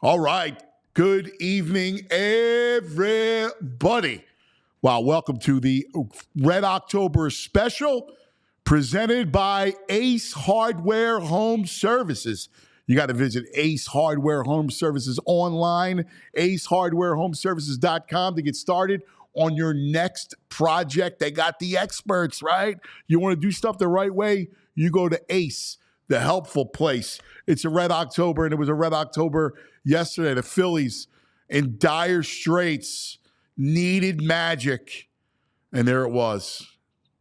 All right. Good evening, everybody. Wow, welcome to the Red October special presented by Ace Hardware Home Services. You got to visit Ace Hardware Home Services online, acehardwarehomeservices.com to get started on your next project. They got the experts, right? You want to do stuff the right way, you go to Ace, the helpful place. It's a Red October, and it was a Red October yesterday. The Phillies in dire straits needed magic, and there it was.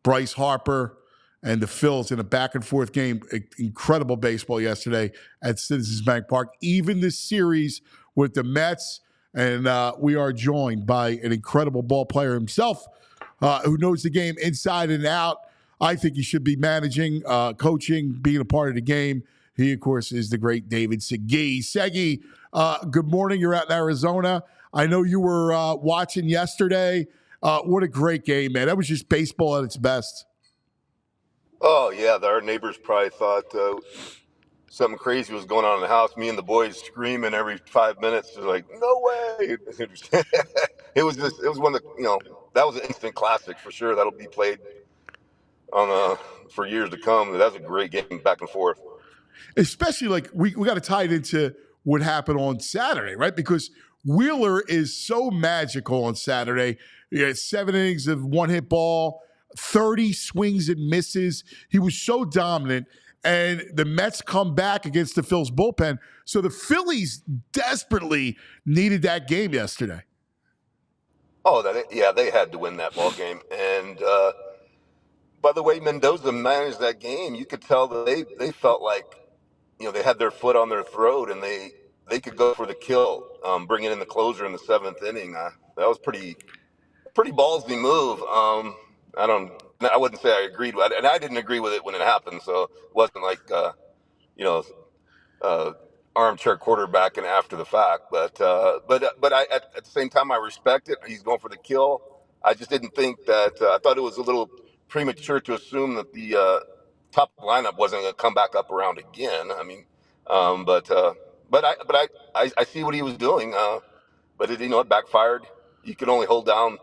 Bryce Harper and the Phils in a back-and-forth game. Incredible baseball yesterday at Citizens Bank Park. Even the series with the Mets, and we are joined by an incredible ball player himself who knows the game inside and out. I think he should be managing, coaching, being a part of the game. He, of course, is the great David Segui. Segui, good morning. You're out in Arizona. I know you were watching yesterday. What a great game, man. That was just baseball at its best. Oh, yeah. Our neighbors probably thought something crazy was going on in the house. Me and the boys screaming every 5 minutes. It was like, no way. It was one of the, that was an instant classic for sure. That'll be played on for years to come. That was a great game back and forth. Especially like we got to tie it into what happened on Saturday, right? Because Wheeler is so magical on Saturday. He had 7 innings of one-hit ball, 30 swings and misses. He was so dominant. And the Mets come back against the Phil's bullpen. So the Phillies desperately needed that game yesterday. Oh, they had to win that ball game. And by the way Mendoza managed that game, you could tell that they felt like, they had their foot on their throat and they could go for the kill, bringing in the closer in the 7th inning. That was pretty ballsy move. I wouldn't say I agreed with it, and I didn't agree with it when it happened. So it wasn't like, armchair quarterbacking after the fact. But I, at the same time, I respect it. He's going for the kill. I just didn't think that. I thought it was a little premature to assume that the top lineup wasn't going to come back up around again. I mean, but I see what he was doing. But it backfired. You can only hold down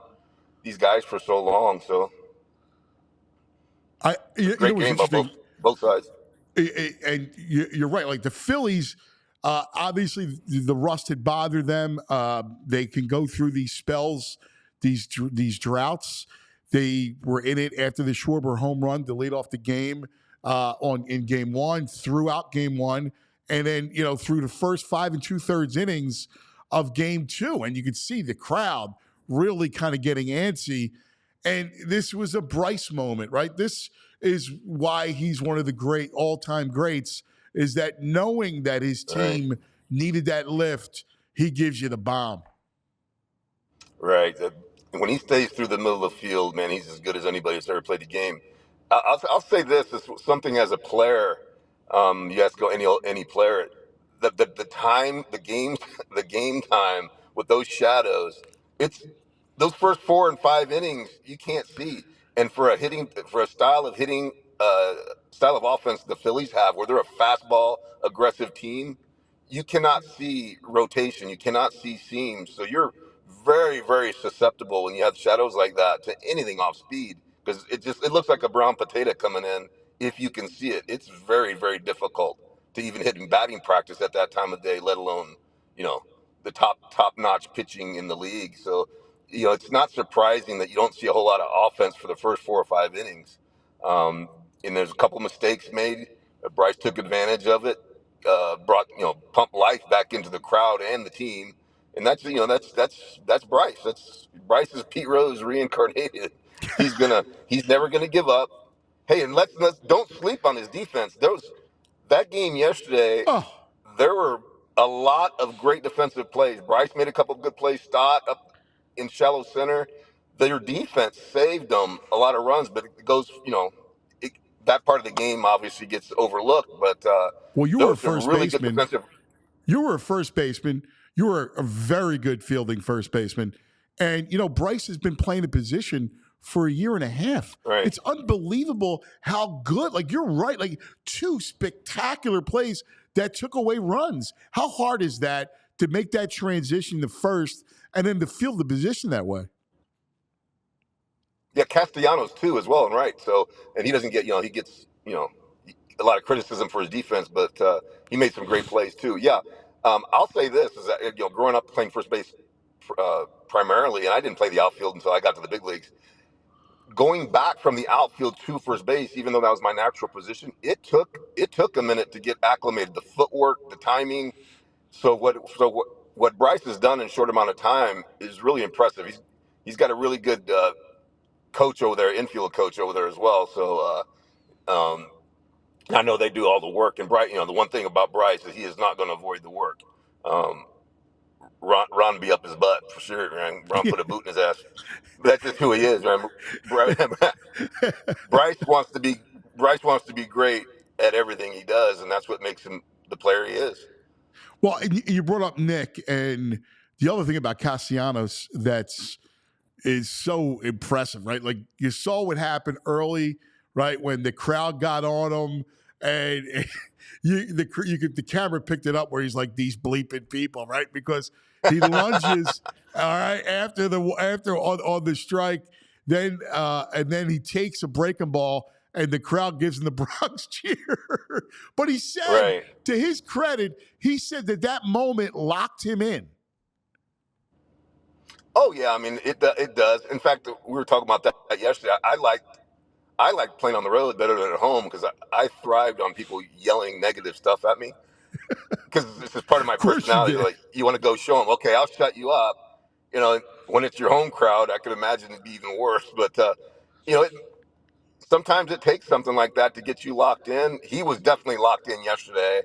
these guys for so long. So great game by both sides. And you're right. Like the Phillies, obviously the rust had bothered them. They can go through these spells, these droughts. They were in it after the Schwarber home run to lead off the game in Game 1, throughout Game 1, and then through the first 5 2/3 innings of Game 2, and you could see the crowd really kind of getting antsy. And this was a Bryce moment, right? This is why he's one of the great all-time greats, is that knowing that his team needed that lift, he gives you the bomb. Right. When he stays through the middle of the field, man, he's as good as anybody who's ever played the game. I'll say this is something as a player. You ask go any player, the time, the game time with those shadows. It's those first 4 and 5 innings you can't see. And for a style of hitting, style of offense the Phillies have, where they're a fastball aggressive team, you cannot see rotation, you cannot see seams. So you're very, very susceptible when you have shadows like that to anything off speed, because it looks like a brown potato coming in. If you can see it, it's very, very difficult to even hit in batting practice at that time of day, let alone the top notch pitching in the league. So it's not surprising that you don't see a whole lot of offense for the first 4 or 5 innings. And there's a couple mistakes made. Bryce took advantage of it, brought pumped life back into the crowd and the team. And that's Bryce. Bryce is Pete Rose reincarnated. He's never gonna give up. Hey, and let's don't sleep on his defense. That game yesterday, there were a lot of great defensive plays. Bryce made a couple of good plays. Stott up in shallow center, their defense saved them a lot of runs, but it goes, it, that part of the game obviously gets overlooked. But Well, you there were was a some first really good baseman. defensive. You were a first baseman. You were a very good fielding first baseman. And, Bryce has been playing a position for a year and a half. Right. It's unbelievable how good, like, you're right, like, two spectacular plays that took away runs. How hard is that to make that transition to first and then to field the position that way? Yeah, Castellanos too as well, and right. So, and he doesn't get, he gets, a lot of criticism for his defense, but he made some great plays too. Yeah, I'll say this is that growing up playing first base primarily, and I didn't play the outfield until I got to the big leagues. Going back from the outfield to first base, even though that was my natural position, it took a minute to get acclimated. The footwork, the timing. So what Bryce has done in a short amount of time is really impressive. He's got a really good coach over there, infield coach over there as well. So I know they do all the work. And Bryce, the one thing about Bryce is he is not going to avoid the work. Um, Ron be up his butt for sure, man. Ron put a boot in his ass. That's just who he is, man. Bryce wants to be Bryce wants to be great at everything he does, and that's what makes him the player he is. Well, and you brought up Nick, and the other thing about Castellanos that's is so impressive, right? Like you saw what happened early, right, when the crowd got on him, and the camera picked it up where he's like these bleeping people, right? Because he lunges, all right, after on the strike, then and then he takes a breaking ball. And the crowd gives him the Bronx cheer. But he said, Right. to his credit, he said that moment locked him in. Oh yeah, I mean it does. In fact, we were talking about that yesterday. I like playing on the road better than at home because I thrived on people yelling negative stuff at me because this is part of my Of course you personality. did. Like you want to go show them, okay, I'll shut you up. When it's your home crowd, I could imagine it'd be even worse. But you know, it, sometimes it takes something like that to get you locked in. He was definitely locked in yesterday,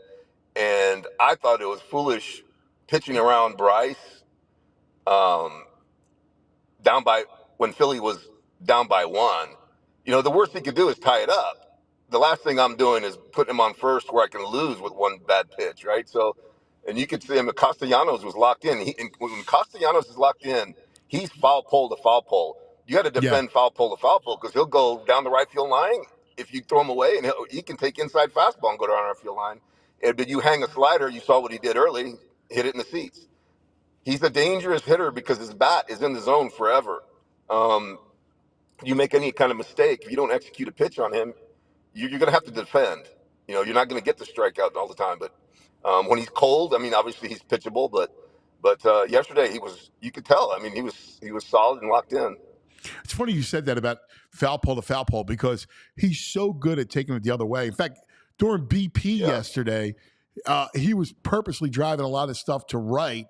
and I thought it was foolish pitching around Bryce. Um, down by when Philly was down by one. The worst he could do is tie it up. The last thing I'm doing is putting him on first where I can lose with one bad pitch, right? So, and you could see him. Castellanos was locked in. And when Castellanos is locked in, he's foul pole to foul pole. You got to Yeah. defend foul pole to foul pole because he'll go down the right field line if you throw him away, and he can take inside fastball and go down our field line. And did you hang a slider? You saw what he did early. Hit it in the seats. He's a dangerous hitter because his bat is in the zone forever. Um, you make any kind of mistake, if you don't execute a pitch on him, you're going to have to defend. You're not going to get the strikeout all the time. But when he's cold, I mean, obviously he's pitchable. But yesterday he was. You could tell. I mean, he was solid and locked in. It's funny you said that about foul pole to foul pole because he's so good at taking it the other way. In fact, during BP Yeah. yesterday, he was purposely driving a lot of stuff to right.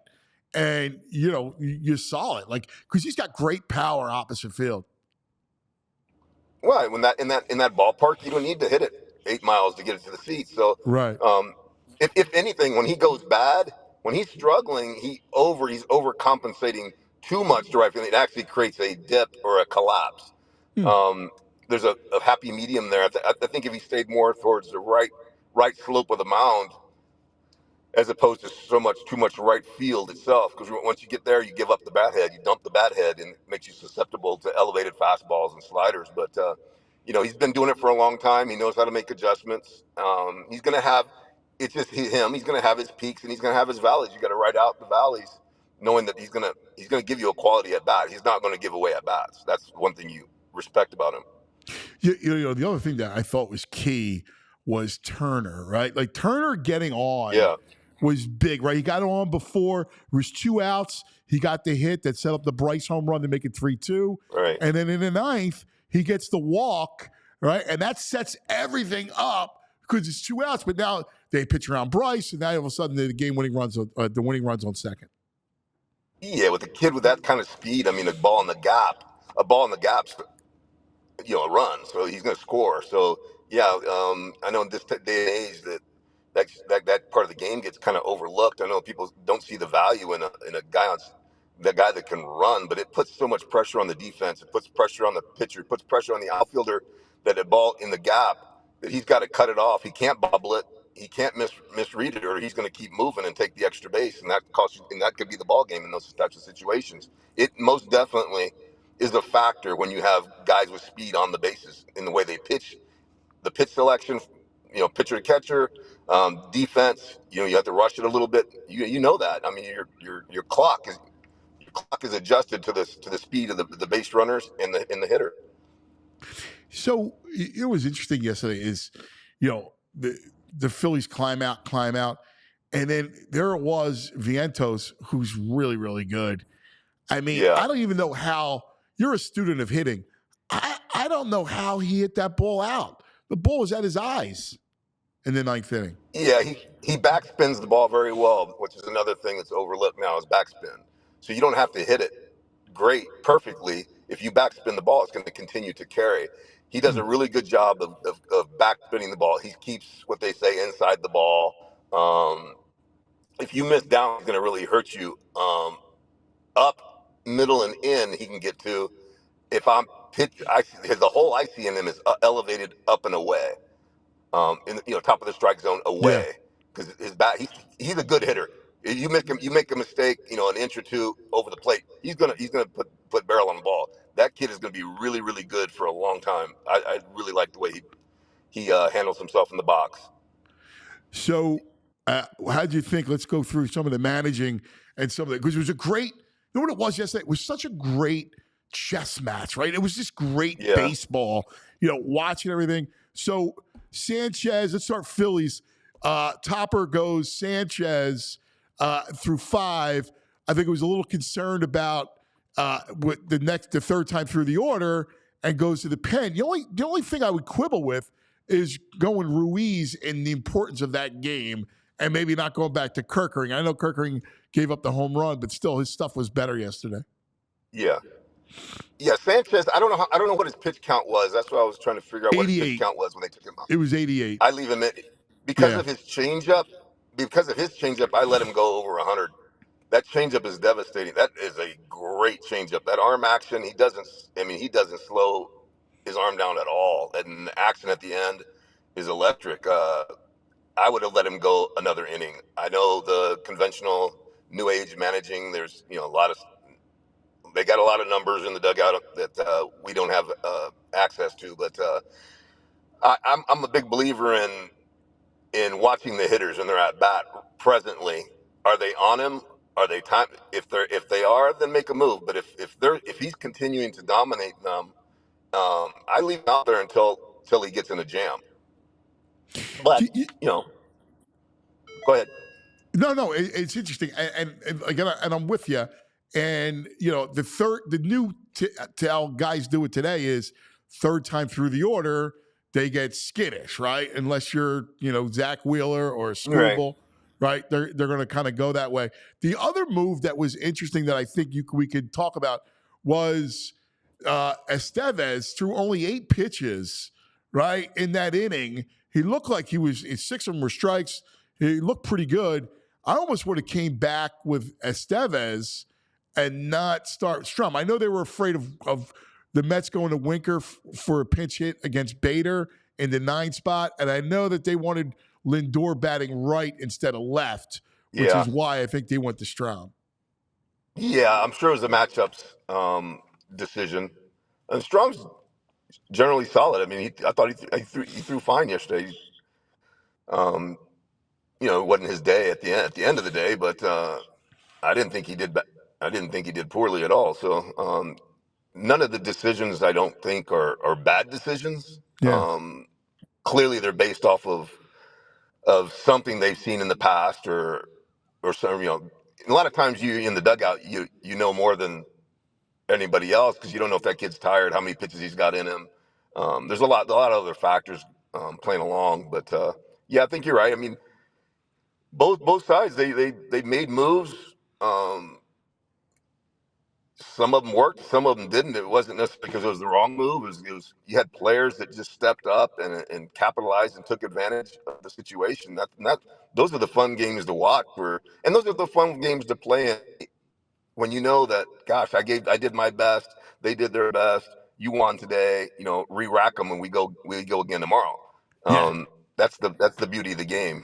And, you saw it. Like, because he's got great power opposite field. Well, when in that ballpark, you don't need to hit it 8 miles to get it to the seats. So, Right. um, if anything, when he goes bad, when he's struggling, he's overcompensating too much to right field. It actually creates a dip or a collapse. Hmm. Um, there's a happy medium there. I think if he stayed more towards the right slope of the mound, as opposed to too much right field itself. Because once you get there, you give up the bat head, you dump the bat head, and it makes you susceptible to elevated fastballs and sliders. But he's been doing it for a long time. He knows how to make adjustments. He's going to have it's just him. He's going to have his peaks and he's going to have his valleys. You got to ride out the valleys, knowing that he's going to give you a quality at bat. He's not going to give away at bats. That's one thing you respect about him. The other thing that I thought was key was Turner, right? Like Turner getting on Yeah, was big, right? He got on before, it was 2 outs. He got the hit that set up the Bryce home run to make it 3-2. right. And then in the ninth, he gets the walk, right? And that sets everything up because it's 2 outs. But now they pitch around Bryce, and now all of a sudden the winning runs on second. Yeah, with a kid with that kind of speed, I mean, a ball in the gap, a run, so he's going to score. So yeah, I know in this day and age that part of the game gets kind of overlooked. I know people don't see the value in a guy the guy that can run, but it puts so much pressure on the defense. It puts pressure on the pitcher. It puts pressure on the outfielder that the ball in the gap that he's got to cut it off. He can't bobble it. He can't misread it, or he's going to keep moving and take the extra base, and that costs you, and that could be the ball game in those types of situations. It most definitely is a factor when you have guys with speed on the bases in the way they pitch, the pitch selection, pitcher to catcher, defense. You have to rush it a little bit. You know that. I mean, your clock is adjusted to the speed of the base runners and the hitter. So it was interesting yesterday is, the Phillies climb out, and then there it was Vientos, who's really, really good. I mean, Yeah, I don't even know how you're a student of hitting. I don't know how he hit that ball out. The ball was at his eyes in the ninth inning. yeah. He backspins the ball very well, which is another thing that's overlooked now is backspin. So you don't have to hit it perfectly. If you backspin the ball, it's going to continue to carry. He does a really good job of backspinning the ball. He keeps what they say inside the ball. If you miss down, it's going to really hurt you. Up, middle, and in, he can get to. If I'm pitch, the hole I see in him is elevated up and away, in top of the strike zone Yeah. away, because his bat, he's a good hitter. If you make a mistake, an inch or two over the plate, he's gonna put barrel on the ball. That kid is gonna be really, really good for a long time. I really like the way he handles himself in the box. So, how do you think? Let's go through some of the managing and some of it because it was a great. You know what it was yesterday? It was such a great chess match, right? It was just great Yeah, baseball. Watching everything. So Sanchez, let's start Phillies. Topper goes Sanchez through 5. I think it was a little concerned about with the third time through the order and goes to the pen. The only thing I would quibble with is going Ruiz and the importance of that game and maybe not going back to Kirkering. I know Kirkering gave up the home run, but still his stuff was better yesterday. yeah. Yeah, Sanchez. I don't know what his pitch count was. That's what I was trying to figure out what his pitch 88. count was when they took him out. It was 88. I leave him in because Yeah. of his changeup. Because of his changeup, I let him go over 100. That changeup is devastating. That is a great changeup. That arm action, he doesn't. I mean, he doesn't slow his arm down at all. And the action at the end is electric. I would have let him go another inning. I know the conventional new age managing. There's a lot of they got a lot of numbers in the dugout that we don't have access to. But I'm a big believer in watching the hitters and they're at bat presently. Are they on him? Are they time? If they are, then make a move. But if he's continuing to dominate them, I leave him out there until he gets in a jam. But go ahead. No, it's interesting, and again, and I'm with you. And the new tell guys do it today is third time through the order they get skittish, right? Unless you're Zach Wheeler or Right. Struble, right? They're going to kind of go that way. The other move that was interesting that I think we could talk about was Estevez threw only 8 pitches, right, in that inning. He looked like 6 of them were strikes. He looked pretty good. I almost would have came back with Estevez and not start Strum. I know they were afraid of the Mets going to Winker for a pinch hit against Bader in the 9 spot, and I know that they wanted Lindor batting right instead of left, which Yeah. is why I think they went to Strom. Yeah, I'm sure it was a matchups decision. And Strong's generally solid. I mean, I thought he threw fine yesterday. Um, it wasn't his day at the end of the day, but I didn't think he did. I didn't think he did poorly at all. So none of the decisions I don't think are bad decisions. Yeah. Clearly, they're based off of something they've seen in the past or some. A lot of times you in the dugout you know more than anybody else because you don't know if that kid's tired, how many pitches he's got in him. There's a lot of other factors playing along, but yeah, I think you're right. I mean, both sides they made moves. Um, some of them worked, some of them didn't. It wasn't necessarily because it was the wrong move. It was you had players that just stepped up and capitalized and took advantage of the situation. Those are the fun games to watch. And those are the fun games to play in when you know that, gosh, I did my best, they did their best, you won today, re-rack them, and we go again tomorrow. Yeah. That's the beauty of the game.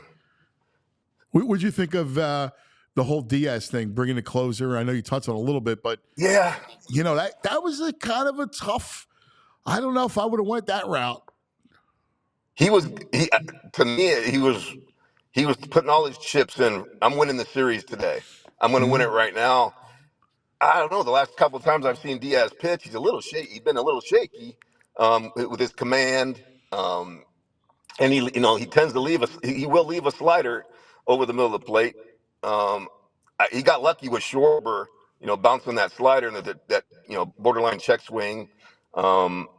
What'd you think of the whole Diaz thing, bringing the closer? I know you touched on it a little bit, but Yeah, that was a kind of a tough. I don't know if I would have went that route. he to me he was putting all his chips in. I'm winning the series today. I'm going to win it right now. I don't know. The last couple of times I've seen Diaz pitch, he's a little shaky. He's been a little shaky with his command, and he tends to leave us. He will leave a slider over the middle of the plate. Um, he got lucky with Schwarber, bouncing that slider and that borderline check swing. Um,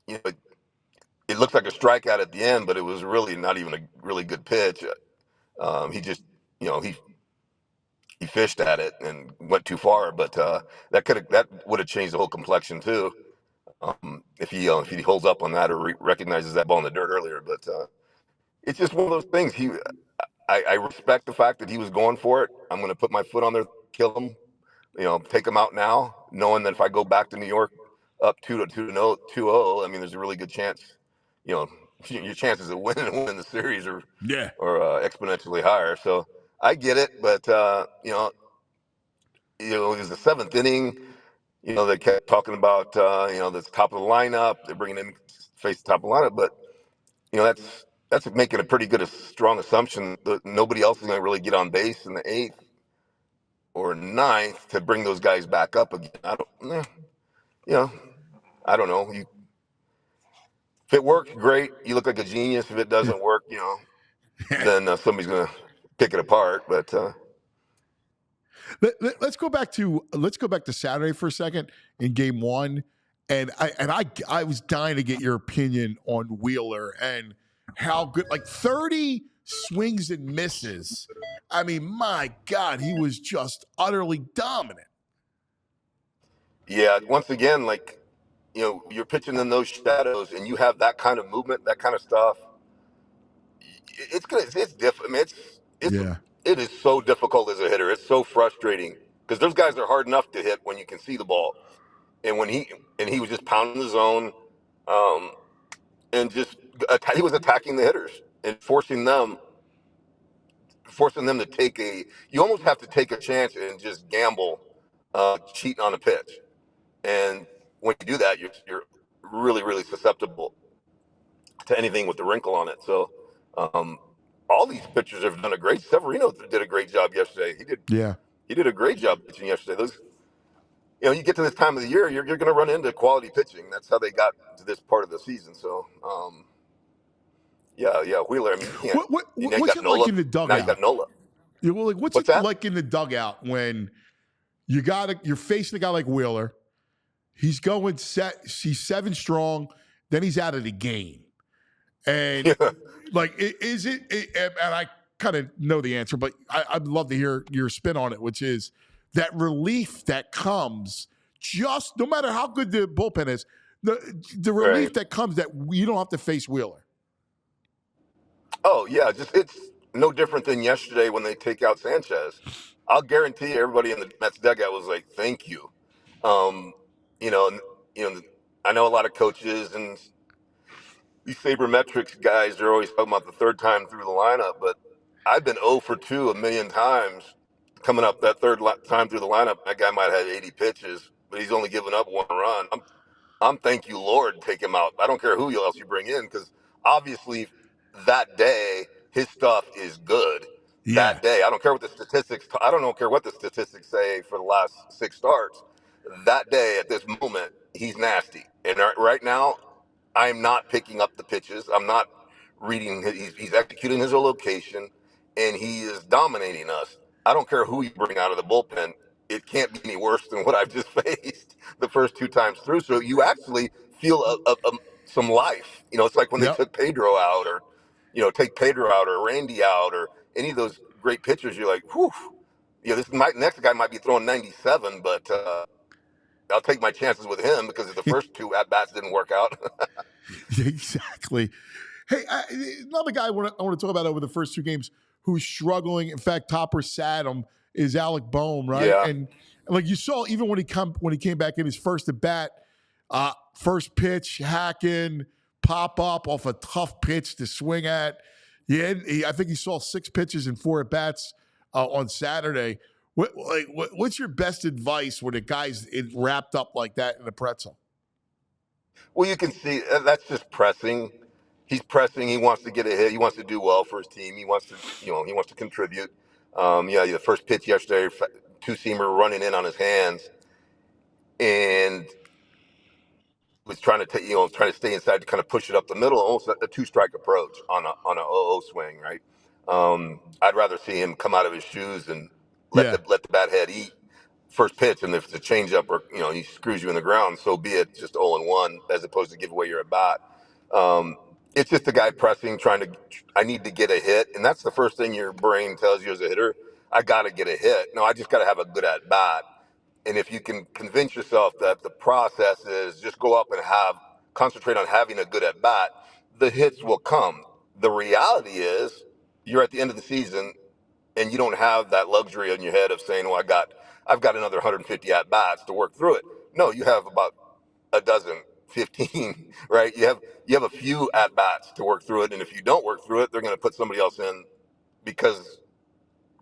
it looked like a strikeout at the end, but it was really not even a really good pitch. He just, he fished at it and went too far, but that would have changed the whole complexion too. If he holds up on that or recognizes that ball in the dirt earlier. But it's just one of those things. I respect the fact that he was going for it. I'm going to put my foot on there, kill him, take him out now, knowing that if I go back to New York up 2-0, I mean, there's a really good chance, your chances of winning the series are Yeah. exponentially higher. So I get it, but it was the seventh inning. They kept talking about the top of the lineup. They're bringing him face the top of the lineup, but that's making a pretty good, strong assumption that nobody else is going to really get on base in the eighth or ninth to bring those guys back up again. I don't know. If it works, great. You look like a genius. If it doesn't work, then somebody's going to pick it apart. But Let's go back to Saturday for a second in Game 1, and I was dying to get your opinion on Wheeler and how good, like 30 swings and misses. I mean, my God, he was just utterly dominant. yeah, once again, like you're pitching in those shadows, and you have that kind of movement, that kind of stuff. It's good. It's different. I mean, Yeah, it is so difficult as a hitter. It's so frustrating because those guys are hard enough to hit when you can see the ball, and he was just pounding the zone, um, and just he was attacking the hitters and forcing them to take a. You almost have to take a chance and just gamble, cheat on a pitch, and when you do that, you're really really susceptible to anything with the wrinkle on it. So. Um, all these pitchers have done a great. Severino did a great job yesterday. yeah. He did a great job pitching yesterday. You get to this time of the year, you're going to run into quality pitching. That's how they got to this part of the season. So, yeah, Wheeler. I mean, you can't. Now you What's got it like Nola. in the Now you dugout? got Nola. Yeah, well, like, what's What's it that? like in the dugout when you're facing a guy like Wheeler? He's going he's 7 strong, then he's out of the game. And like, is it? And I kind of know the answer, but I'd love to hear your spin on it, which is that relief that comes just no matter how good the bullpen is, the relief Right. that comes that you don't have to face Wheeler. Oh yeah, just it's no different than yesterday when they take out Sanchez. I'll guarantee everybody in the Mets dugout was like, "Thank you." Um, you know, and, you know, I know a lot of coaches and these sabermetrics guys are always talking about the third time through the lineup, but I've been 0 for 2 a million times coming up that time through the lineup. That guy might have had 80 pitches, but he's only given up 1 run. I'm thank you Lord, take him out. I don't care who else you bring in because obviously that day his stuff is good. Yeah, That day, I don't care what the statistics. I don't care what the statistics say for the last 6 starts. That day, at this moment, he's nasty. And right now, I'm not picking up the pitches. I'm not reading. He's executing his location, and he is dominating us. I don't care who you bring out of the bullpen. It can't be any worse than what I've just faced the first 2 times through. So you actually feel some life. It's like when they yep. took Pedro out, or take Pedro out, or Randy out, or any of those great pitchers. You're like, whew. Next guy might be throwing 97, but I'll take my chances with him because the first 2 at bats didn't work out. Exactly. Hey, another guy I want to talk about over the first 2 games who's struggling. In fact, Topper sat him is Alec Boehm, right? Yeah. And like you saw, even when he came back in his first at bat, first pitch, hacking, pop up off a tough pitch to swing at. Yeah, I think he saw 6 pitches and 4 at bats on Saturday. What's your best advice when a guy's wrapped up like that in a pretzel? Well, you can see that's just pressing. He's pressing. He wants to get a hit. He wants to do well for his team. He wants to, he wants to contribute. Yeah, the first pitch yesterday, two seamer running in on his hands, and was trying to take, trying to stay inside to kind of push it up the middle, almost a two-strike approach on a 0 swing, right? I'd rather see him come out of his shoes and let Yeah, the bat head eat first pitch, and if it's a changeup or he screws you in the ground, so be it. Just 0-1 as opposed to give away your at bat. It's just a guy pressing, trying to. I need to get a hit, and that's the first thing your brain tells you as a hitter. I got to get a hit. No, I just got to have a good at bat. And if you can convince yourself that the process is just go up and concentrate on having a good at bat, the hits will come. The reality is you're at the end of the season and you don't have that luxury in your head of saying, "Well, I've got another 150 at bats to work through it." No, you have about a dozen, 15, right? You have a few at bats to work through it, and if you don't work through it, they're going to put somebody else in because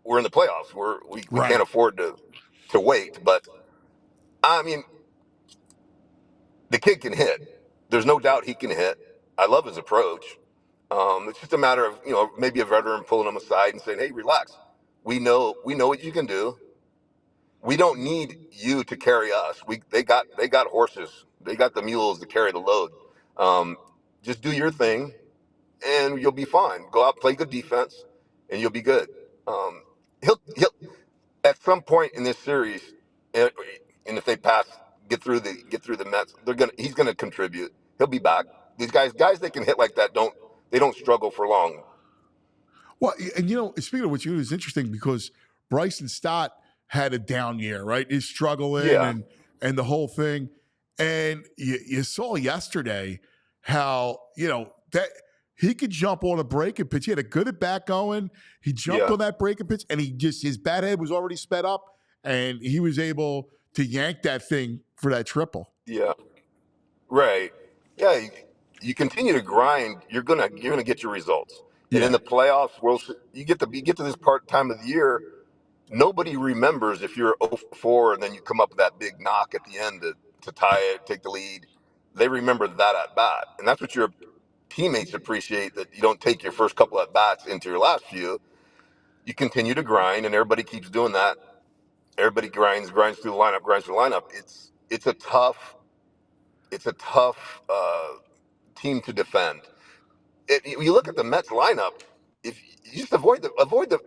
we're in the playoffs. We can't right. afford to wait. But I mean, the kid can hit. There's no doubt he can hit. I love his approach. It's just a matter of maybe a veteran pulling him aside and saying, "Hey, relax. We know what you can do. We don't need you to carry us. They got horses. They got the mules to carry the load. Um, just do your thing, and you'll be fine. Go out, play good defense, and you'll be good." He'll at some point in this series, and, and if they get through the Mets, he's gonna contribute. He'll be back. These guys that can hit like that don't struggle for long. Well, and speaking of which, it was interesting because Bryson Stott had a down year, right? He's struggling Yeah, and the whole thing. And you saw yesterday how that he could jump on a breaking pitch. He had a good at bat going. He jumped yeah, on that breaking pitch, and his bat head was already sped up, and he was able to yank that thing for that triple. yeah. Right. Yeah. You continue to grind, you're gonna get your results. And in Yeah, the playoffs, you get to this time of the year. Nobody remembers if you're 0 for 4 and then you come up with that big knock at the end to tie it, take the lead. They remember that at bat, and that's what your teammates appreciate. That you don't take your first couple at bats into your last few. You continue to grind, and everybody keeps doing that. Everybody grinds through the lineup, grinds through the lineup. It's a tough team to defend. You look at the Mets lineup. If you just avoid the,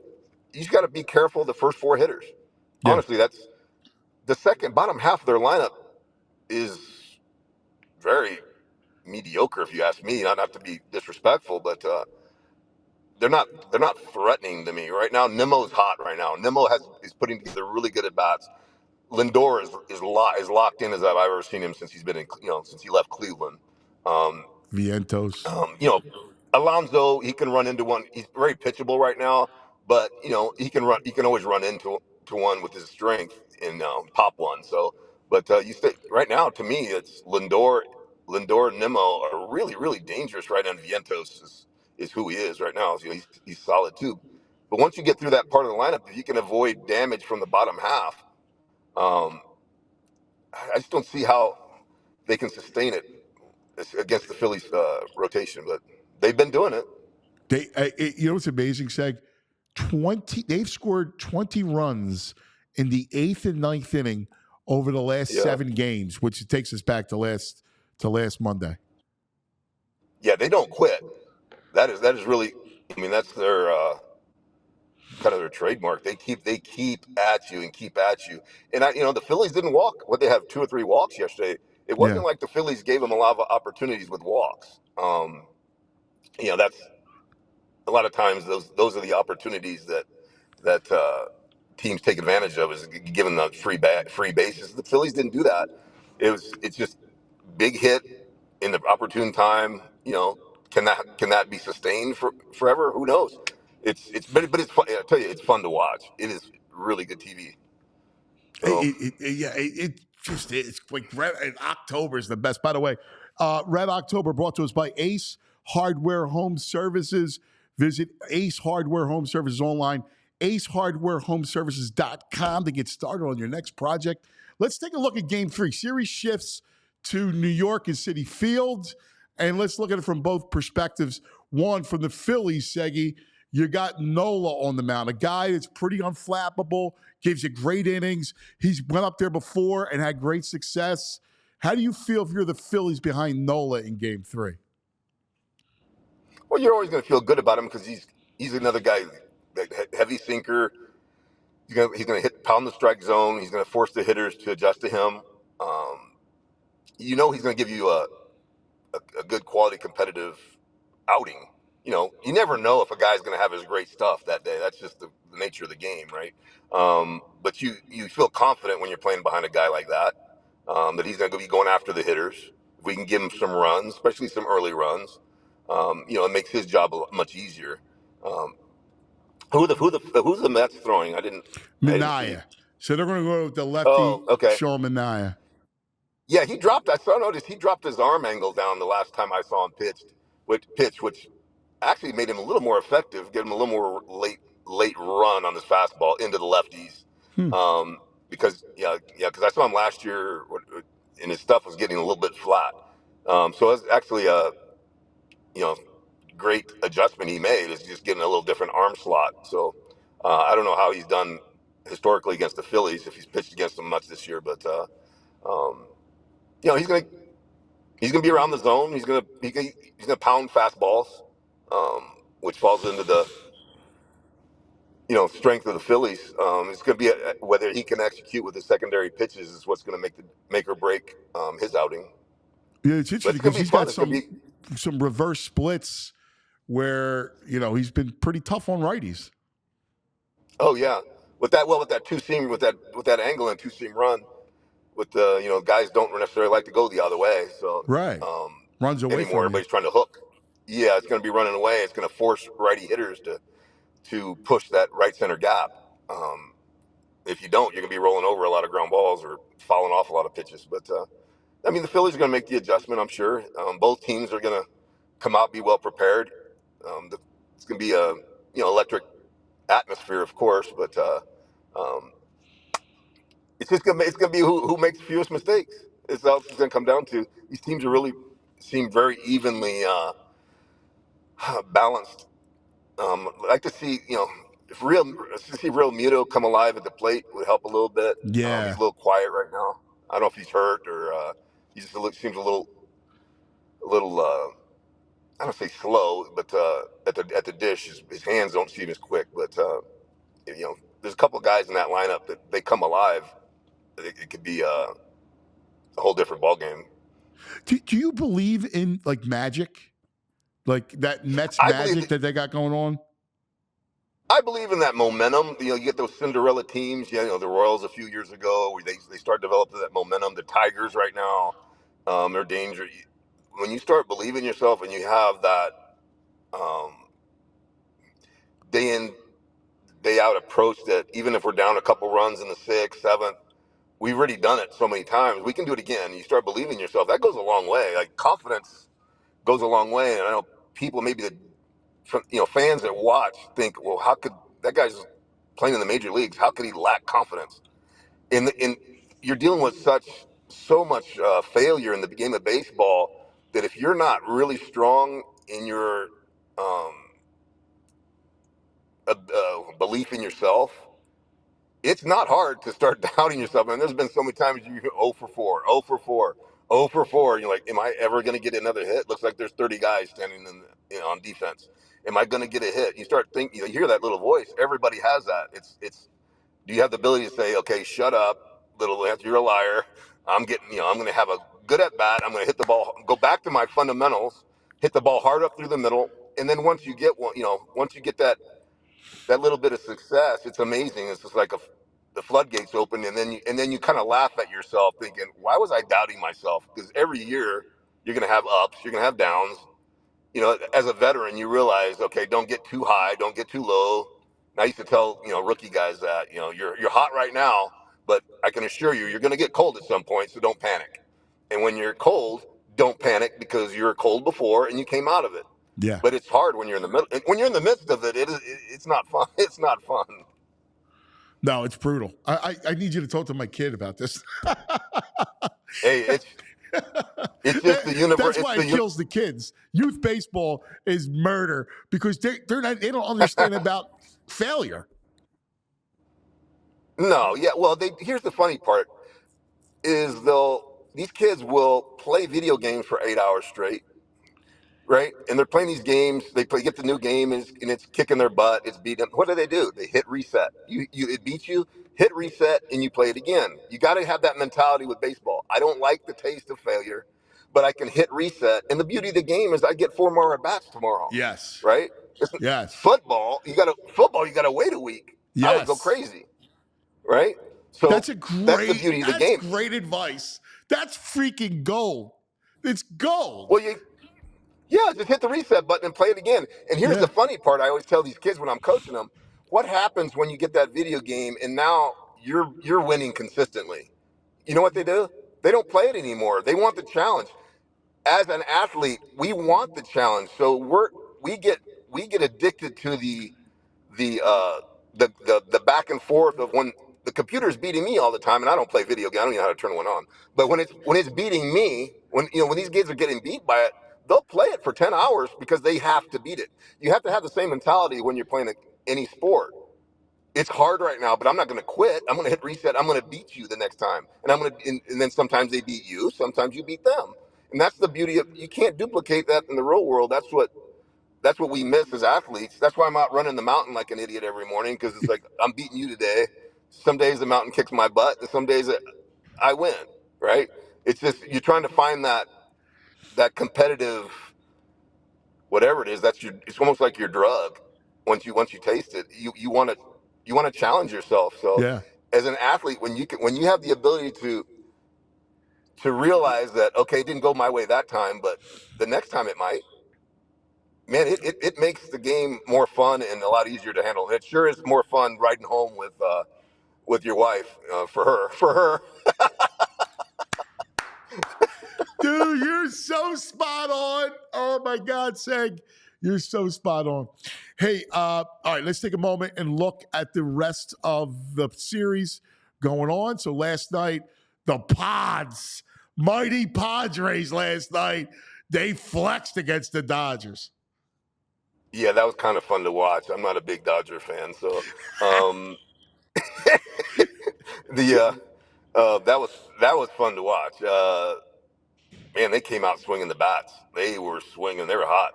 you just got to be careful of the first 4 hitters. yeah. Honestly, that's the second bottom half of their lineup is very mediocre, if you ask me. Not to be disrespectful, but they're not threatening to me right now. Nemo's hot right now. Nemo is putting together really good at bats. Lindor is locked in as I've ever seen him since he's been in since he left Cleveland. Um, Vientos. Um, you know, Alonso, he can run into one. He's very pitchable right now, but he can run. He can always run into one with his strength and pop one. So, but you stay right now. To me, it's Lindor and Nemo are really, really dangerous right now. Vientos is who he is right now. So, he's solid too. But once you get through that part of the lineup, if you can avoid damage from the bottom half, um, I just don't see how they can sustain it against the Phillies rotation. But they've been doing it. What's amazing, Seg? 20. They've scored 20 runs in the 8th and ninth inning over the last Yeah. 7 games, which takes us back to last Monday. Yeah, they don't quit. That is really. I mean, that's their kind of their trademark. They keep at you and keep at you. And the Phillies didn't walk. What, they have 2 or 3 walks yesterday. It Yeah. wasn't like the Phillies gave them a lot of opportunities with walks. That's a lot of times those are the opportunities that teams take advantage of, is giving the free bases. The Phillies didn't do that. It's just big hit in the opportune time. Can that be sustained forever? Who knows? But it's fun. I tell you, it's fun to watch. It is. really good TV. So It's like October is the best. By the way, Red October brought to us by Ace Hardware Home Services. Visit Ace Hardware Home Services online, acehardwarehomeservices.com to get started on your next project. Let's take a look at Game 3. Series shifts to New York and Citi Field, and let's look at it from both perspectives. One, from the Phillies, Segui, you got Nola on the mound, a guy that's pretty unflappable, gives you great innings. He's went up there before and had great success. How do you feel if you're the Phillies behind Nola in Game 3? well, you're always going to feel good about him because he's another guy, heavy sinker. He's gonna pound the strike zone. He's gonna force the hitters to adjust to him. Um, he's gonna give you a good quality competitive outing. You never know if a guy's going to have his great stuff that day. That's just the nature of the game, right? But you feel confident when you're playing behind a guy like that, that he's going to be going after the hitters. If we can give him some runs, especially some early runs, it makes his job much easier. Um, who's the Mets throwing? I didn't see. Manaea. So they're going to go with the Oh, lefty, okay. Sean Manaea. Yeah, he dropped. Noticed he dropped his arm angle down the last time I saw him which actually made him a little more effective, get him a little more late run on his fastball into the lefties. Hmm. Because I saw him last year, and his stuff was getting a little bit flat. So it's actually a you know great adjustment he made, is just getting a little different arm slot. So I don't know how he's done historically against the Phillies, if he's pitched against them much this year, but um, he's gonna be around the zone. He's gonna pound fastballs, which falls into the strength of the Phillies. It's gonna be whether he can execute with the secondary pitches is what's gonna make or break his outing. Yeah, it's But interesting it's gonna because be he's fun. got It's gonna be some reverse splits where he's been pretty tough on righties. oh yeah, with that two seam with that angle and two seam run. With the guys don't necessarily like to go the other way, so Right. Runs away anymore from you. everybody's trying to hook. Yeah, it's going to be running away. It's going to force righty hitters to push that right center gap. If you don't, you're going to be rolling over a lot of ground balls or fouling off a lot of pitches. But the Phillies are going to make the adjustment, I'm sure. Both teams are going to come out, be well prepared. It's going to be a electric atmosphere, of course, but um, it's gonna be who makes the fewest mistakes. It's all it's gonna come down to. These teams are really seem very evenly balanced. I'd like to see if real Muto come alive at the plate would help a little bit. He's Yeah. a little quiet right now. I don't know if he's hurt or he just seems a little I don't say slow, but at the dish his hands don't seem as quick. But there's a couple of guys in that lineup that they come alive. It could be a whole different ball game. Do you believe in like magic? Like that Mets I believe magic that they got going on? I believe in that momentum. You get those Cinderella teams. The Royals a few years ago, where they start developing that momentum. The Tigers right now, they're dangerous. When you start believing yourself and you have that um, day in day out approach, that even if we're down a couple runs in the sixth, seventh, we've already done it so many times. We can do it again. You start believing in yourself. That goes a long way. Like confidence goes a long way. And I know people, maybe fans that watch think, well, how could that guy's playing in the major leagues? How could he lack confidence? In you're dealing with so much failure in the game of baseball that if you're not really strong in your um, belief in yourself, it's not hard to start doubting yourself. And there's been so many times you 0 for 4, 0 for 4, 0 for 4. And you're like, am I ever going to get another hit? Looks like there's 30 guys standing on defense. Am I going to get a hit? You start thinking, you hear that little voice. Everybody has that. It's. Do you have the ability to say, okay, shut up, little Lance, you're a liar. I'm going to have a good at bat. I'm going to hit the ball, go back to my fundamentals, hit the ball hard up through the middle. And then once you get one, once you get that little bit of success, it's amazing. It's just like the floodgates open, and then you kind of laugh at yourself, thinking, why was I doubting myself? Because every year you're going to have ups, you're going to have downs. As a veteran, you realize, okay, don't get too high, don't get too low. I used to tell rookie guys that you're hot right now, but I can assure you you're going to get cold at some point, so don't panic. And when you're cold, don't panic because you were cold before and you came out of it. Yeah. But it's hard when you're in the middle. When you're in the midst of it, it's not fun. It's not fun. No, it's brutal. I need you to talk to my kid about this. Hey, it's just the universe. That's why it kills the kids. Youth baseball is murder because they don't understand about failure. No, yeah. Well, here's the funny part is these kids will play video games for 8 hours straight, right? And they're playing these games. Get the new game, and it's kicking their butt. It's beating them. What do? They hit reset. It beats you. Hit reset, and you play it again. You got to have that mentality with baseball. I don't like the taste of failure, but I can hit reset. And the beauty of the game is I get 4 more at bats tomorrow. Yes. Right? It's, Yes. football, you got to wait a week. I would go Yes. crazy. Right? So that's the beauty of the that's game. great advice. That's freaking gold. It's gold. Well, just hit the reset button and play it again. And here's the funny part. I always tell these kids when I'm coaching them, what happens when you get that video game and now you're winning consistently? You know what they do? They don't play it anymore. They want the challenge. As an athlete, we want the challenge. So we get addicted to the back and forth of when the computer's beating me all the time, and I don't play video games. I don't even know how to turn one on. But when it's beating me, when these kids are getting beat by it, they'll play it for 10 hours because they have to beat it. You have to have the same mentality when you're playing any sport. It's hard right now, but I'm not going to quit. I'm going to hit reset. I'm going to beat you the next time, and then sometimes they beat you, sometimes you beat them, and that's the beauty of you can't duplicate that in the real world. That's what we miss as athletes. That's why I'm out running the mountain like an idiot every morning because it's like I'm beating you today. Some days the mountain kicks my butt, and some days I win. Right? It's just you're trying to find that competitive whatever it is. It's almost like your drug. Once you taste it, you want to challenge yourself. So Yeah. as an athlete, when you have the ability to realize that okay, it didn't go my way that time, but the next time it might. Man, it makes the game more fun and a lot easier to handle. It sure is more fun riding home with your wife for her. Dude, you're so spot on. Oh my God, Seg. You're so spot on. Hey, all right, let's take a moment and look at the rest of the series going on. So last night, the Pods, mighty Padres last night, they flexed against the Dodgers. Yeah, that was kind of fun to watch. I'm not a big Dodger fan, so the that was fun to watch. Man, they came out swinging the bats. They were swinging. They were hot.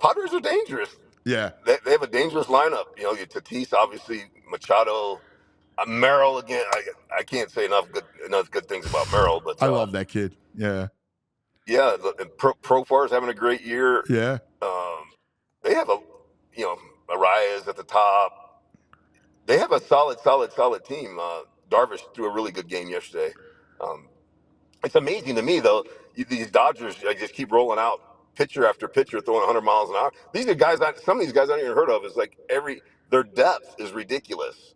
Padres are dangerous. Yeah. They have a dangerous lineup. You Tatis, obviously, Machado, Merrill again. I can't say enough good things about Merrill, but I love that kid. Yeah. yeah, Profar is having a great year. Yeah. They have Arias at the top. They have a solid team. Darvish threw a really good game yesterday. Um, it's amazing to me though. These Dodgers just keep rolling out pitcher after pitcher, throwing 100 miles an hour. These are guys. Some of these guys I haven't even heard of. It's like their depth is ridiculous.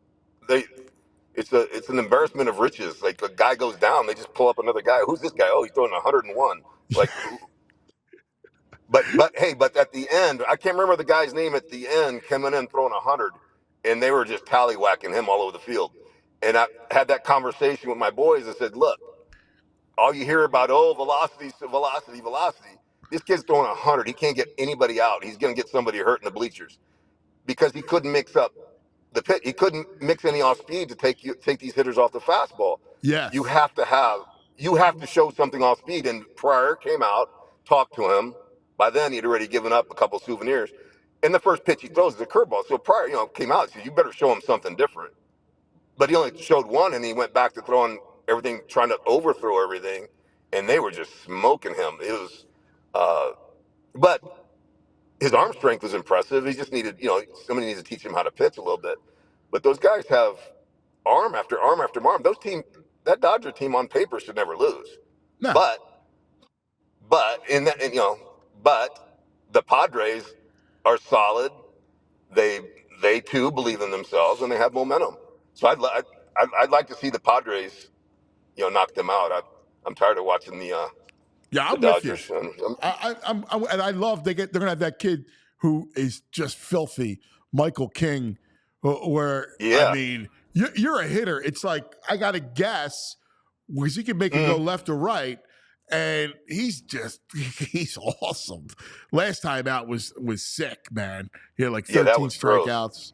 It's an embarrassment of riches. Like a guy goes down, they just pull up another guy. Who's this guy? Oh, he's throwing 101. Like, but at the end, I can't remember the guy's name at the end coming in throwing 100, and they were just tallywhacking him all over the field. And I had that conversation with my boys. I said, look, all you hear about velocity, velocity, velocity. This kid's throwing 100. He can't get anybody out. He's going to get somebody hurt in the bleachers because he couldn't mix up the pit. He couldn't mix any off speed to take these hitters off the fastball. Yes. You have to show something off speed. And Pryor came out, talked to him. By then he'd already given up a couple souvenirs. And the first pitch he throws is a curveball. So Pryor, came out and said, you better show him something different. But he only showed one, and he went back to throwing everything, trying to overthrow everything, and they were just smoking him. It was, but his arm strength was impressive. He just needed, somebody needs to teach him how to pitch a little bit. But those guys have arm after arm after arm. That Dodger team on paper should never lose. No. But the Padres are solid. they too believe in themselves and they have momentum. So I'd like to see the Padres, knock them out. I'm tired of watching Yeah, the I'm with you. Dodgers. And, And I love they're gonna have that kid who is just filthy, Michael King, where I yeah. mean you're a hitter. It's like I got to guess because he can make it go Mm. left or right, and he's awesome. Last time out was sick, man. He had like Yeah, that 13 was gross. strikeouts.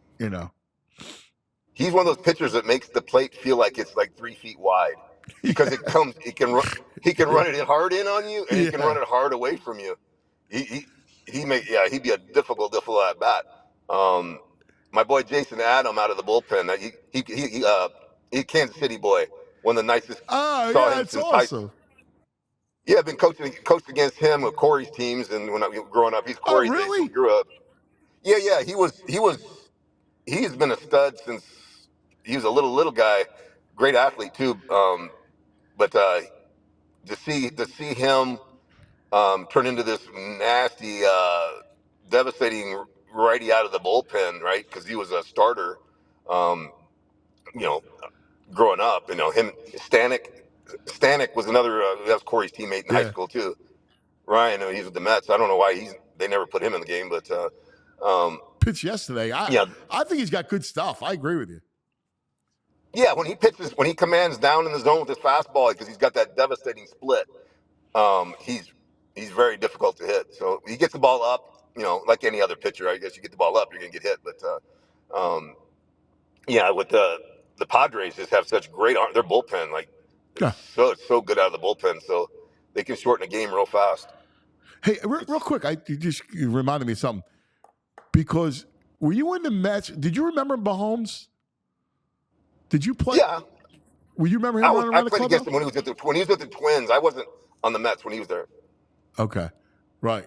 He's one of those pitchers that makes the plate feel like it's like 3 feet wide because he can run it hard in on you and he can Yeah. run it hard away from you. He he'd be a difficult at bat. Um, my boy Jason Adam out of the bullpen. He Kansas City boy. One of the nicest. Oh Saw yeah, him it's since high. awesome. Yeah, I've been coached against him with Corey's teams, and when I was growing up, he's Oh Corey's age, so we really? grew up. Yeah. He's been a stud since he was a little guy. Great athlete too. But to see him turn into this nasty, devastating righty out of the bullpen, right? Because he was a starter. Um, you know, growing up, him Stanek was another. That was Corey's teammate in high Yeah. school too. Ryan, he's with the Mets. I don't know why they never put him in the game, but um, Pitched yesterday. yeah, I think he's got good stuff. I agree with you. yeah. When he commands down in the zone with his fastball, because he's got that devastating split. He's very difficult to hit. So he gets the ball up, like any other pitcher. I guess you get the ball up, you're gonna get hit. But yeah, with the Padres just have such great their bullpen, like Yeah. it's so good out of the bullpen, so they can shorten a game real fast. Hey, real quick, you reminded me of something because were you in the Mets? Did you remember Mahomes? Did you play? Yeah, Will you remember him running I around the played against clubhouse? him when he was with the Twins. I wasn't on the Mets when he was there. Okay, right.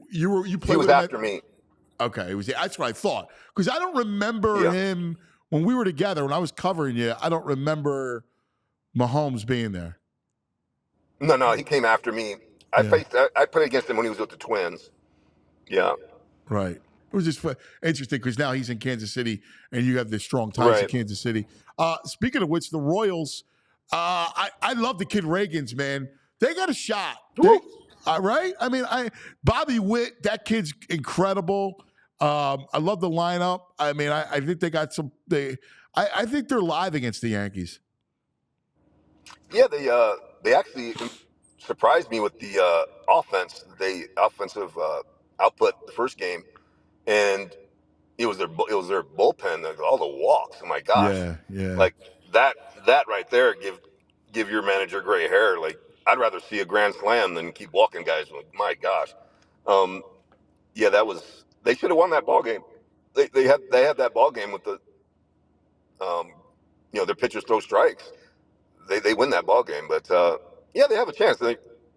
You He played was with him at? after me. Okay, that's what I thought because I don't remember Yeah. him when we were together when I was covering you. I don't remember Mahomes being there. No, he came after me. Yeah, I played against him when he was with the Twins. Yeah. right. It was just interesting because now he's in Kansas City, and you have this strong ties to Right. Kansas City. Speaking of which, the Royals. I love the kid Reagans, man. They got a shot. Woo. Right? I mean, Bobby Witt, that kid's incredible. I love the lineup. I mean, I think they got some. I think they're live against the Yankees. Yeah, they actually surprised me with the offensive output the first game, and it was their bullpen, like, all the walks. Oh my gosh, Yeah. like that right there give your manager gray hair. Like, I'd rather see a grand slam than keep walking guys. Like, my gosh, um, yeah, they should have won that ball game. They had that ball game with the um, their pitchers throw strikes. They win that ball game, but yeah, they have a chance.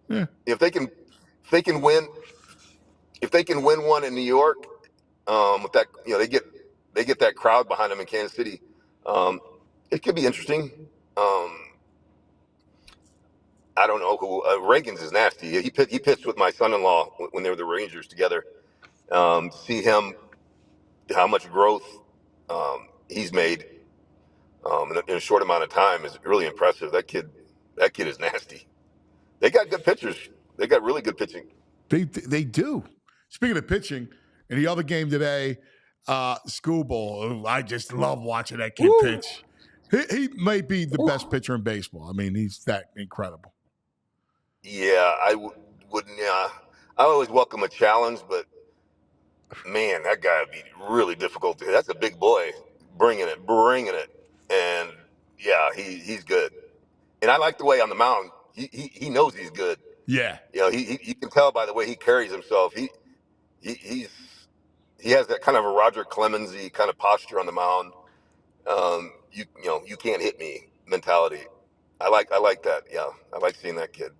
Yeah. If they can win one in New York, with that, they get that crowd behind them in Kansas City. It could be interesting. Um, I don't know who Reagan's is nasty. He pitched with my son-in-law when they were the Rangers together. See him, how much growth he's made in a short amount of time is really impressive. That kid is nasty. They got good pitchers. They got really good pitching. They do. Speaking of pitching, in the other game today, Scooble, I just love watching that kid Woo. pitch. He might be the best pitcher in baseball. I mean, he's that incredible. Yeah, wouldn't. Yeah, I always welcome a challenge, but man, that guy would be really difficult to hit. That's a big boy, bringing it, and yeah, he's good. And I like the way on the mound he knows he's good. Yeah. You can tell by the way he carries himself. He's he has that kind of a Roger Clemensy kind of posture on the mound. You can't hit me mentality. I like that. Yeah, I like seeing that kid.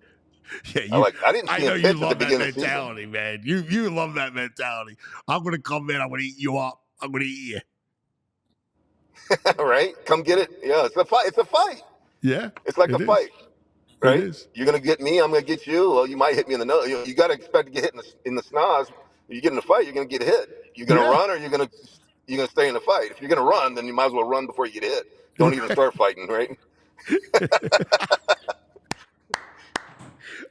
Yeah, I didn't see I know him you pitch at the love that beginning of the season. mentality, man. You love that mentality. I'm gonna come in, I'm gonna eat you up. I'm gonna eat you. Right? Come get it. Yeah, it's a fight. It's a fight. Yeah, It's like a it is. fight, It right? is. You're gonna get me. I'm gonna get you. Well, you might hit me in the nose. You got to expect to get hit in the snoz. You get in a fight, you're gonna get hit. You're gonna Yeah. run, or you're you're gonna stay in the fight. If you're gonna run, then you might as well run before you get hit. Don't even start fighting, right?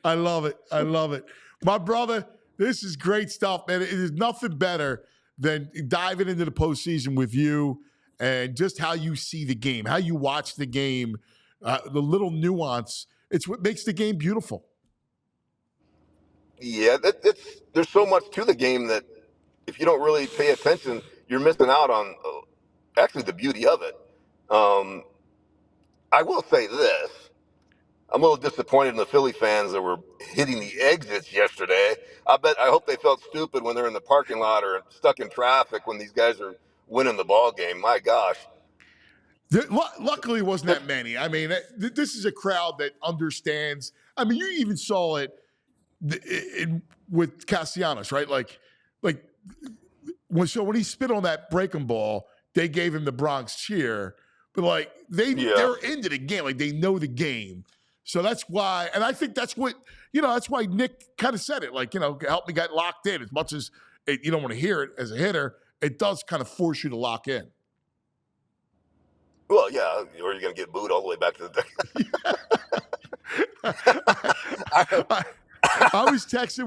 I love it. I love it. My brother, this is great stuff, man. It is nothing better than diving into the postseason with you and just how you see the game, how you watch the game, the little nuance. It's what makes the game beautiful. Yeah, there's so much to the game that if you don't really pay attention, you're missing out on actually the beauty of it. Um, I will say this. I'm a little disappointed in the Philly fans that were hitting the exits yesterday. I hope they felt stupid when they're in the parking lot or stuck in traffic when these guys are winning the ball game. My gosh. Luckily, it wasn't that many. I mean, this is a crowd that understands. I mean, you even saw it with Castellanos, right? Like when he spit on that breaking ball, they gave him the Bronx cheer, but like Yeah. they're into the game, like they know the game. So that's why, and I think that's what that's why Nick kind of said it, like help me get locked in. As much as you don't want to hear it as a hitter, it does kind of force you to lock in. Well, yeah, or you're going to get booed all the way back to the I was texting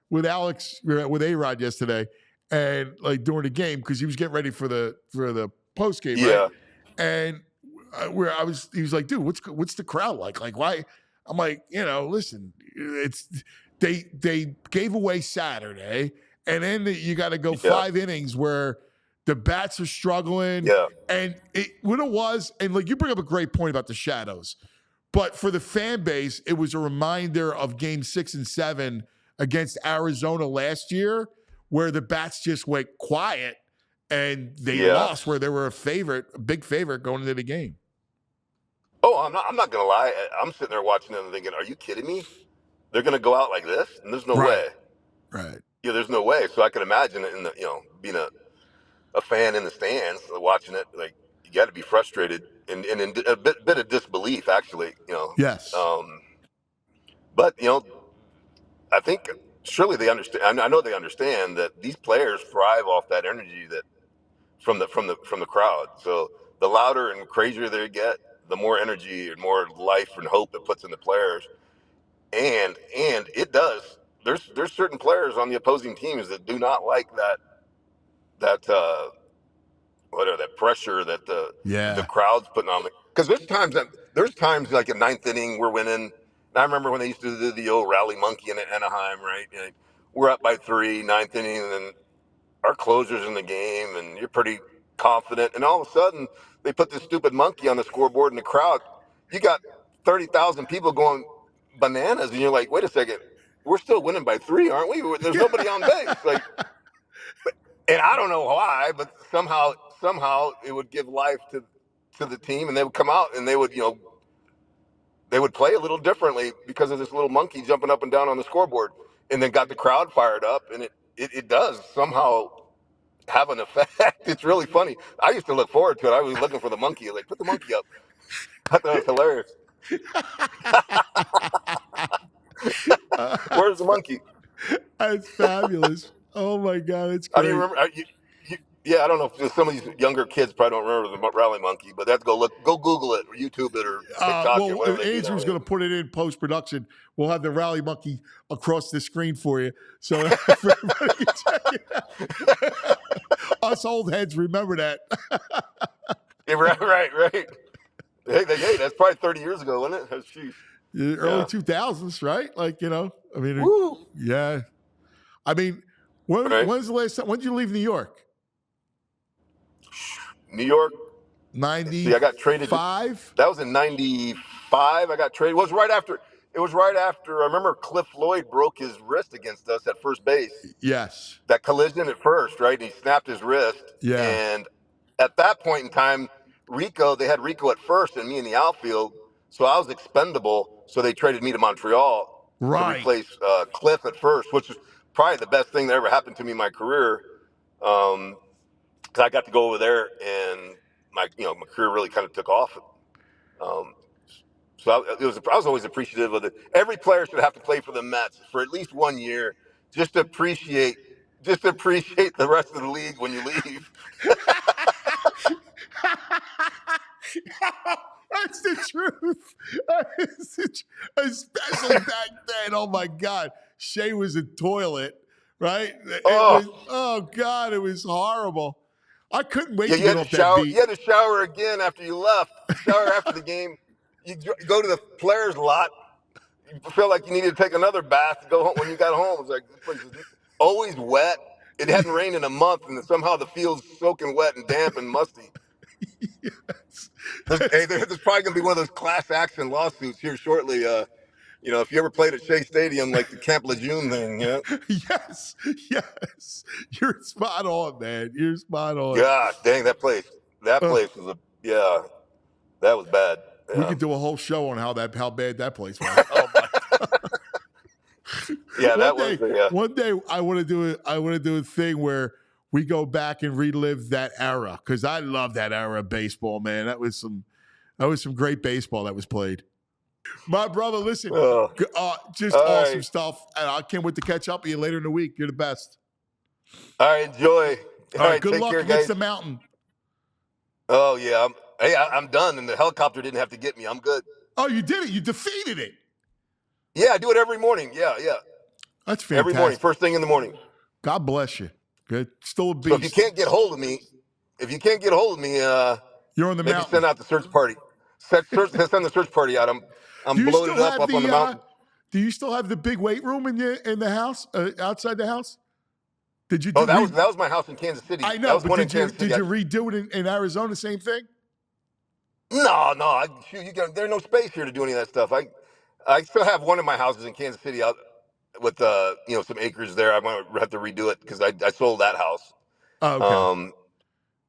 with Alex with A-Rod yesterday, and like during the game because he was getting ready for the post game, right? Yeah. And where he was like, dude, what's the crowd like? Like, why? I'm like, listen, it's they gave away Saturday, and then you got to go 5 innings where the bats are struggling, Yeah. and what it was, and like you bring up a great point about the shadows. But for the fan base, it was a reminder of game 6 and 7 against Arizona last year, where the bats just went quiet and they lost, where they were a big favorite going into the game. Oh, I'm not gonna lie. I'm sitting there watching them and thinking, are you kidding me? They're gonna go out like this? And there's no way. Right. Yeah, there's no way. So I can imagine it in the being a fan in the stands watching it, like you got to be frustrated and in a bit of disbelief actually. Yes. But I think surely they understand. I know they understand that these players thrive off that energy that from the crowd. So the louder and crazier they get, the more energy and more life and hope it puts in the players. And it does. There's certain players on the opposing teams that do not like that whatever that pressure that the crowd's putting on them. Because there's times like in ninth inning we're winning. And I remember when they used to do the old rally monkey in Anaheim, right? And we're up by 3, ninth inning, and then our closer's in the game, and you're pretty confident. And all of a sudden, they put this stupid monkey on the scoreboard in the crowd. You got 30,000 people going bananas, and you're like, wait a second, we're still winning by 3, aren't we? There's nobody on base. Like, and I don't know why, but somehow it would give life to the team, and they would come out and they would they would play a little differently because of this little monkey jumping up and down on the scoreboard, and then got the crowd fired up, and it does somehow have an effect. It's really funny. I used to look forward to it. I was looking for the monkey, like put the monkey up. I thought it was hilarious. Where's the monkey? That's fabulous. Oh my God, it's How do you great. remember? Yeah, I don't know if some of these younger kids probably don't remember the rally monkey, but they have to go Google it or YouTube it or TikTok it, Well, whatever they do Andrew's nowadays. going to put it in post production. We'll have the rally monkey across the screen for you, so everybody can check it out. Us old heads remember that. Yeah, right. Hey, that's probably 30 years ago, wasn't it? Jeez. Early 2000s, right? Like I mean, Woo. yeah. I mean, when's the last time? When did you leave New York? New York. See, I got traded. 95. That was in '95. I got traded. It was right after. It was right after. I remember Cliff Lloyd broke his wrist against us at first base. Yes. That collision at first, right? And he snapped his wrist. Yeah. And at that point in time, they had Rico at first and me in the outfield. So I was expendable. So they traded me to Montreal to replace Cliff at first, which is probably the best thing that ever happened to me in my career. Because I got to go over there and my career really kind of took off. Um, so I was always appreciative of it. Every player should have to play for the Mets for at least 1 year just to appreciate just appreciate the rest of the league when you leave. That's the truth. Especially back then. Oh my God. Shea was a toilet, right? It Oh, was, oh God, it was horrible. I couldn't wait yeah, to you get had to off that shower. beat. You had to shower again after you left. Shower after the game. You go to the players' lot. You felt like you needed to take another bath to go home. When you got home, it was like, this place is always wet. It hadn't rained in a month, and somehow the field's soaking wet and damp and musty. Yes. There's probably going to be one of those class action lawsuits here shortly. If you ever played at Shea Stadium, like the Camp Lejeune thing, Yes. Yes. You're spot on, man. You're spot on. gosh, dang, that Uh, place was that was bad. we Yeah, could do a whole show on how bad that place was. Oh my yeah, one that day, was yeah. one day I want to do a thing where we go back and relive that era because I love that era of baseball, man. That was some great baseball that was played. My brother, listen, Oh, just all awesome right, stuff. And I can't wait to catch up with you later in the week. You're the best. all right, enjoy. All All right, right, good take luck care, against guys. the mountain. Oh yeah, I'm done, and the helicopter didn't have to get me. I'm good. Oh, you did it. You defeated it. Yeah, I do it every morning. Yeah, That's every morning, fantastic. first thing in the morning. God bless you. Good. Still a So if you beast. can't get hold of me, You're on the maybe mountain. send out the search party. Send the search party out. Do I'm you bloated still up have on the mountain. do you still have the big weight room in the house, outside the house? Did you Oh, do that was my house in Kansas City. I That know, was but one in Kansas City. did you redo it in Arizona? Same thing. No. There's no space here to do any of that stuff. I still have one of my houses in Kansas City out with some acres there. I'm gonna have to redo it because I sold that house. Oh, okay. Um,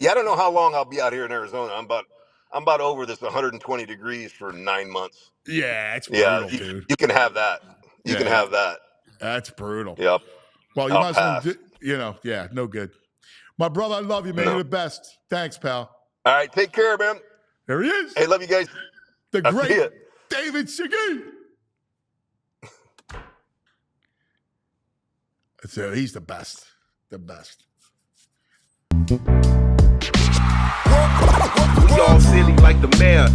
yeah, I don't know how long I'll be out here in Arizona. I'm about over this 120 degrees for 9 months. Yeah, it's Yeah, brutal, dude. you can have that. You can Yeah, have that. that's brutal. Yep. Well, you I'll might as well, pass. yeah, no good. My brother, I love you, man. You're No. the best. Thanks, pal. All right, take care, man. There he is, Hey, love you guys. the I'll see great you. David Segui. So he's the best. The best. We all silly like the mayor.